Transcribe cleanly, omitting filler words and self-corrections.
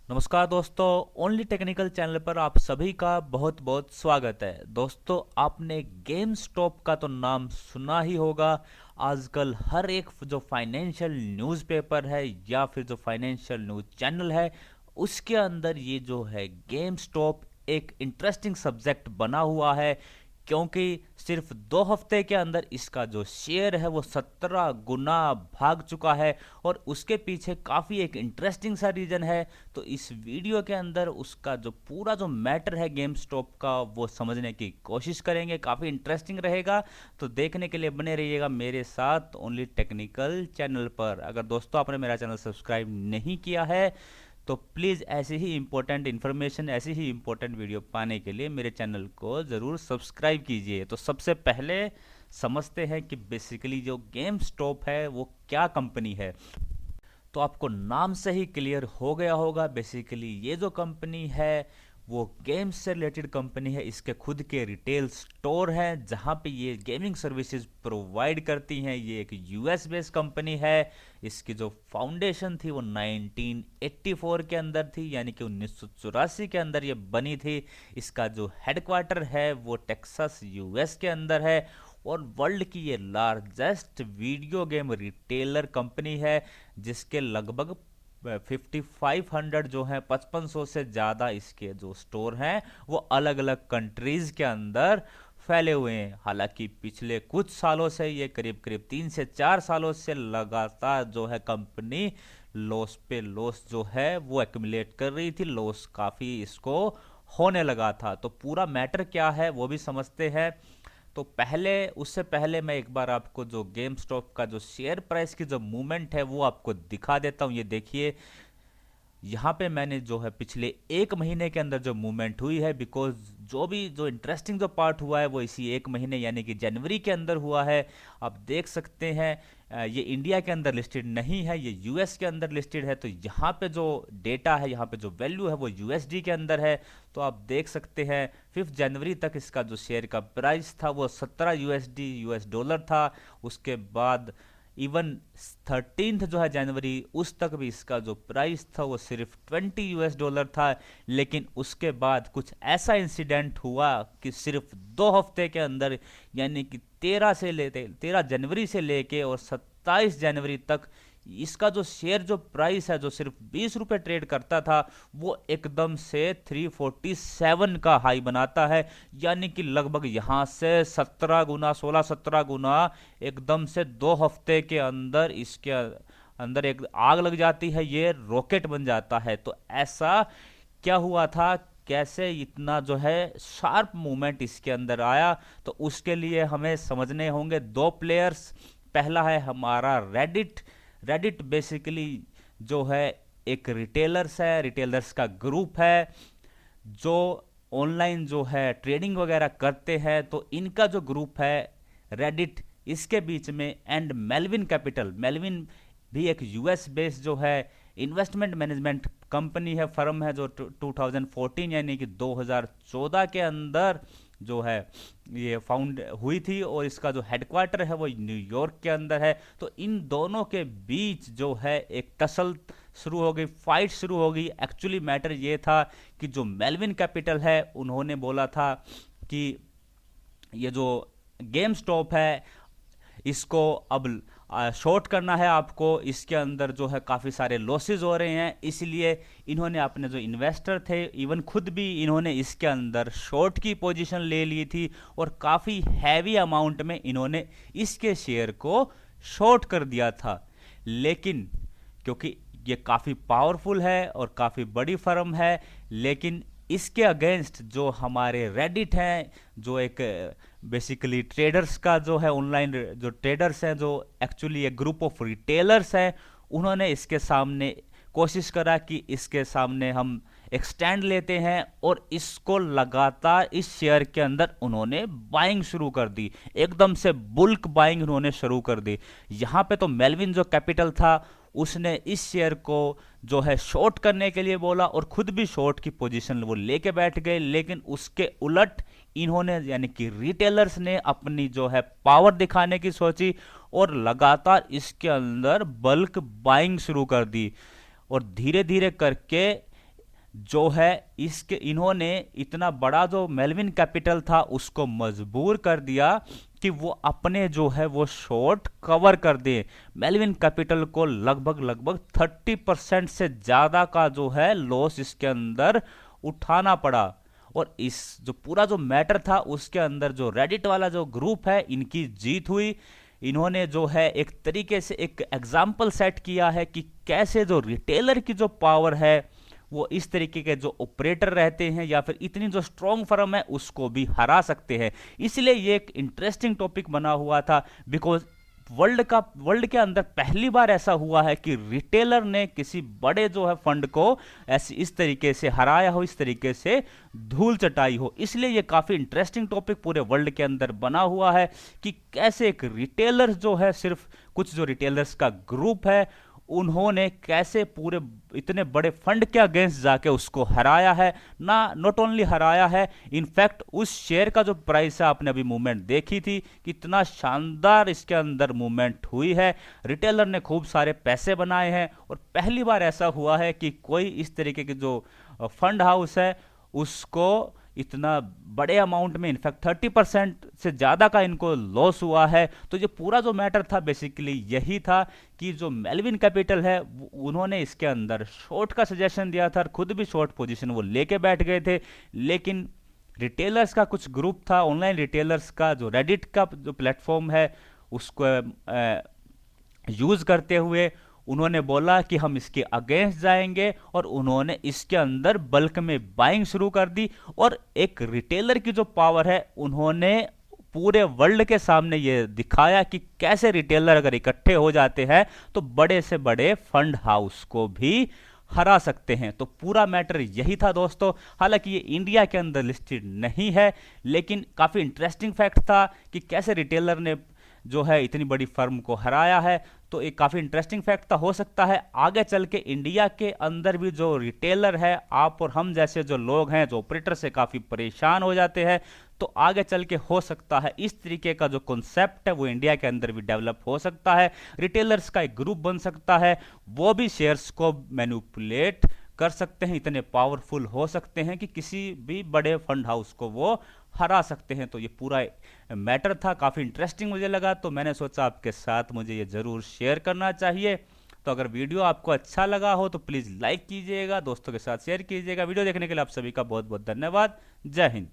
नमस्कार दोस्तों। Only technical channel पर आप सभी का बहुत बहुत स्वागत है। दोस्तों, आपने गेम स्टॉप का तो नाम सुना ही होगा। आजकल हर एक जो फाइनेंशियल न्यूज़पेपर है या फिर जो फाइनेंशियल न्यूज़ चैनल है, उसके अंदर ये जो है गेम स्टॉप एक इंटरेस्टिंग सब्जेक्ट बना हुआ है, क्योंकि सिर्फ 2 हफ्ते के अंदर इसका जो शेयर है वो 17 गुना भाग चुका है। और उसके पीछे काफ़ी एक इंटरेस्टिंग सा रीज़न है। तो इस वीडियो के अंदर उसका जो पूरा जो मैटर है गेम स्टॉप का वो समझने की कोशिश करेंगे। काफ़ी इंटरेस्टिंग रहेगा, तो देखने के लिए बने रहिएगा मेरे साथ ओनली टेक्निकल चैनल पर। अगर दोस्तों आपने मेरा चैनल सब्सक्राइब नहीं किया है तो प्लीज़ ऐसी ही इम्पोर्टेंट इन्फॉर्मेशन, ऐसी ही इम्पोर्टेंट वीडियो पाने के लिए मेरे चैनल को ज़रूर सब्सक्राइब कीजिए। तो सबसे पहले समझते हैं कि बेसिकली जो गेम स्टॉप है वो क्या कंपनी है। तो आपको नाम से ही क्लियर हो गया होगा, बेसिकली ये जो कंपनी है वो गेम्स से रिलेटेड कंपनी है। इसके खुद के रिटेल स्टोर हैं जहाँ पे ये गेमिंग सर्विसेज प्रोवाइड करती हैं। ये एक यूएस बेस्ड कंपनी है। इसकी जो फाउंडेशन थी वो 1984 के अंदर थी, यानी कि 1984 के अंदर ये बनी थी। इसका जो हेडक्वार्टर है वो टेक्सास यूएस के अंदर है। और वर्ल्ड की ये largest video game retailer company है, जिसके लगभग 5500 जो है 5500 से ज़्यादा इसके जो स्टोर हैं वो अलग अलग कंट्रीज़ के अंदर फैले हुए हैं। हालांकि पिछले कुछ सालों से, ये करीब करीब 3 से 4 सालों से लगातार जो है कंपनी लॉस पे लॉस जो है वो एक्यूमुलेट कर रही थी। लॉस काफ़ी इसको होने लगा था। तो पूरा मैटर क्या है वो भी समझते हैं। तो पहले, उससे पहले मैं एक बार आपको जो गेम स्टॉप का जो शेयर प्राइस की जो मूवमेंट है वो आपको दिखा देता हूँ। ये देखिए, यहाँ पे मैंने जो है पिछले 1 महीने के अंदर जो मूवमेंट हुई है, बिकॉज जो इंटरेस्टिंग जो पार्ट हुआ है वो इसी 1 महीने यानी कि जनवरी के अंदर हुआ है। आप देख सकते हैं ये इंडिया के अंदर लिस्टेड नहीं है, ये यूएस के अंदर लिस्टेड है। तो यहाँ पे जो डेटा है, यहाँ पे जो वैल्यू है वो यूएसडी के अंदर है। तो आप देख सकते हैं 5 जनवरी तक इसका जो शेयर का प्राइस था वो 17 यूएसडी यूएस डॉलर था। उसके बाद इवन 13 जो है जनवरी, उस तक भी इसका जो प्राइस था वो सिर्फ 20 यूएस डॉलर था। लेकिन उसके बाद कुछ ऐसा इंसिडेंट हुआ कि सिर्फ 2 हफ्ते के अंदर, यानी कि 13 जनवरी से लेके और 27 जनवरी तक, इसका जो शेयर जो प्राइस है जो सिर्फ 20 रुपये ट्रेड करता था वो एकदम से 347 का हाई बनाता है। यानी कि लगभग यहाँ से 17 गुना, 16-17 गुना एकदम से 2 हफ्ते के अंदर इसके अंदर एक आग लग जाती है, ये रॉकेट बन जाता है। तो ऐसा क्या हुआ था, कैसे इतना जो है शार्प मूवमेंट इसके अंदर आया, तो उसके लिए हमें समझने होंगे 2 प्लेयर्स। पहला है हमारा रेडिट। रेडिट बेसिकली जो है एक रिटेलर्स है, रिटेलर्स का ग्रुप है जो ऑनलाइन जो है ट्रेडिंग वगैरह करते हैं। तो इनका जो ग्रुप है रेडिट, इसके बीच में एंड मेलविन कैपिटल, मेलविन भी एक यूएस बेस्ड जो है इन्वेस्टमेंट मैनेजमेंट कंपनी है, फर्म है, जो 2014 यानी कि 2014 के अंदर जो है ये फाउंड हुई थी। और इसका जो हेडक्वार्टर है वो न्यूयॉर्क के अंदर है। तो इन दोनों के बीच जो है एक टसल शुरू हो गई, फाइट शुरू हो गई। एक्चुअली मैटर ये था कि जो मेलविन कैपिटल है उन्होंने बोला था कि ये जो गेम स्टॉप है इसको अब शॉर्ट करना है आपको, इसके अंदर जो है काफ़ी सारे लॉसेस हो रहे हैं। इसलिए इन्होंने अपने जो इन्वेस्टर थे, इवन खुद भी इन्होंने इसके अंदर शॉर्ट की पोजीशन ले ली थी और काफ़ी हैवी अमाउंट में इन्होंने इसके शेयर को शॉर्ट कर दिया था। लेकिन क्योंकि ये काफ़ी पावरफुल है और काफ़ी बड़ी फर्म है, लेकिन इसके अगेंस्ट जो हमारे रेडिट हैं, जो एक बेसिकली ट्रेडर्स का जो है ऑनलाइन जो ट्रेडर्स हैं, जो एक्चुअली एक ग्रुप ऑफ रिटेलर्स हैं, उन्होंने इसके सामने कोशिश करा कि इसके सामने हम एक स्टैंड लेते हैं और इसको लगातार इस शेयर के अंदर उन्होंने बाइंग शुरू कर दी। एकदम से बुल्क बाइंग उन्होंने शुरू कर दी। यहाँ पे तो मेलविन जो कैपिटल था उसने इस शेयर को जो है शॉर्ट करने के लिए बोला और खुद भी शॉर्ट की पोजीशन वो लेके बैठ गए। लेकिन उसके उलट इन्होंने, यानी कि रिटेलर्स ने अपनी जो है पावर दिखाने की सोची और लगातार इसके अंदर बल्क बाइंग शुरू कर दी। और धीरे धीरे करके जो है इसके इन्होंने इतना बड़ा जो मेलविन कैपिटल था उसको मजबूर कर दिया कि वो अपने जो है वो शॉर्ट कवर कर दे। मेलविन कैपिटल को लगभग लगभग 30% से ज्यादा का जो है लॉस इसके अंदर उठाना पड़ा। और इस जो पूरा जो मैटर था उसके अंदर जो रेडिट वाला जो ग्रुप है इनकी जीत हुई। इन्होंने जो है एक तरीके से एक एग्जाम्पल सेट किया है कि कैसे जो रिटेलर की जो पावर है वो इस तरीके के जो ऑपरेटर रहते हैं या फिर इतनी जो स्ट्रॉन्ग फर्म है उसको भी हरा सकते हैं। इसलिए ये एक इंटरेस्टिंग टॉपिक बना हुआ था, बिकॉज वर्ल्ड के अंदर पहली बार ऐसा हुआ है कि रिटेलर ने किसी बड़े जो है फंड को ऐसी इस तरीके से हराया हो, इस तरीके से धूल चटाई हो। इसलिए ये काफी इंटरेस्टिंग टॉपिक पूरे वर्ल्ड के अंदर बना हुआ है कि कैसे एक रिटेलर जो है, सिर्फ कुछ जो रिटेलर्स का ग्रुप है, उन्होंने कैसे पूरे इतने बड़े फंड के अगेंस्ट जाके उसको हराया है। ना नॉट ओनली हराया है, इनफैक्ट उस शेयर का जो प्राइस है, आपने अभी मूवमेंट देखी थी, कितना शानदार इसके अंदर मूवमेंट हुई है। रिटेलर ने खूब सारे पैसे बनाए हैं और पहली बार ऐसा हुआ है कि कोई इस तरीके के जो फंड हाउस है उसको इतना बड़े अमाउंट में, इनफैक्ट 30% से ज़्यादा का इनको लॉस हुआ है। तो ये पूरा जो मैटर था बेसिकली यही था कि जो मेलविन कैपिटल है उन्होंने इसके अंदर शॉर्ट का सजेशन दिया था और खुद भी शॉर्ट पोजीशन वो लेके बैठ गए थे। लेकिन रिटेलर्स का कुछ ग्रुप था, ऑनलाइन रिटेलर्स का, जो रेडिट का जो प्लेटफॉर्म है उसको यूज़ करते हुए उन्होंने बोला कि हम इसके अगेंस्ट जाएंगे और उन्होंने इसके अंदर बल्क में बाइंग शुरू कर दी। और एक रिटेलर की जो पावर है, उन्होंने पूरे वर्ल्ड के सामने ये दिखाया कि कैसे रिटेलर अगर इकट्ठे हो जाते हैं तो बड़े से बड़े फंड हाउस को भी हरा सकते हैं। तो पूरा मैटर यही था दोस्तों। हालांकि ये इंडिया के अंदर लिस्टेड नहीं है, लेकिन काफी इंटरेस्टिंग फैक्ट था कि कैसे रिटेलर ने जो है इतनी बड़ी फर्म को हराया है। तो एक काफ़ी इंटरेस्टिंग फैक्ट था। हो सकता है आगे चल के इंडिया के अंदर भी जो रिटेलर है, आप और हम जैसे जो लोग हैं, जो ऑपरेटर से काफ़ी परेशान हो जाते हैं, तो आगे चल के हो सकता है इस तरीके का जो कॉन्सेप्ट है वो इंडिया के अंदर भी डेवलप हो सकता है। रिटेलर्स का एक ग्रुप बन सकता है, वो भी शेयर्स को मैनिपुलेट कर सकते हैं, इतने पावरफुल हो सकते हैं कि किसी भी बड़े फंड हाउस को वो हरा सकते हैं। तो ये पूरा मैटर था, काफ़ी इंटरेस्टिंग मुझे लगा, तो मैंने सोचा आपके साथ मुझे ये ज़रूर शेयर करना चाहिए। तो अगर वीडियो आपको अच्छा लगा हो तो प्लीज़ लाइक कीजिएगा, दोस्तों के साथ शेयर कीजिएगा। वीडियो देखने के लिए आप सभी का बहुत बहुत धन्यवाद। जय हिंद।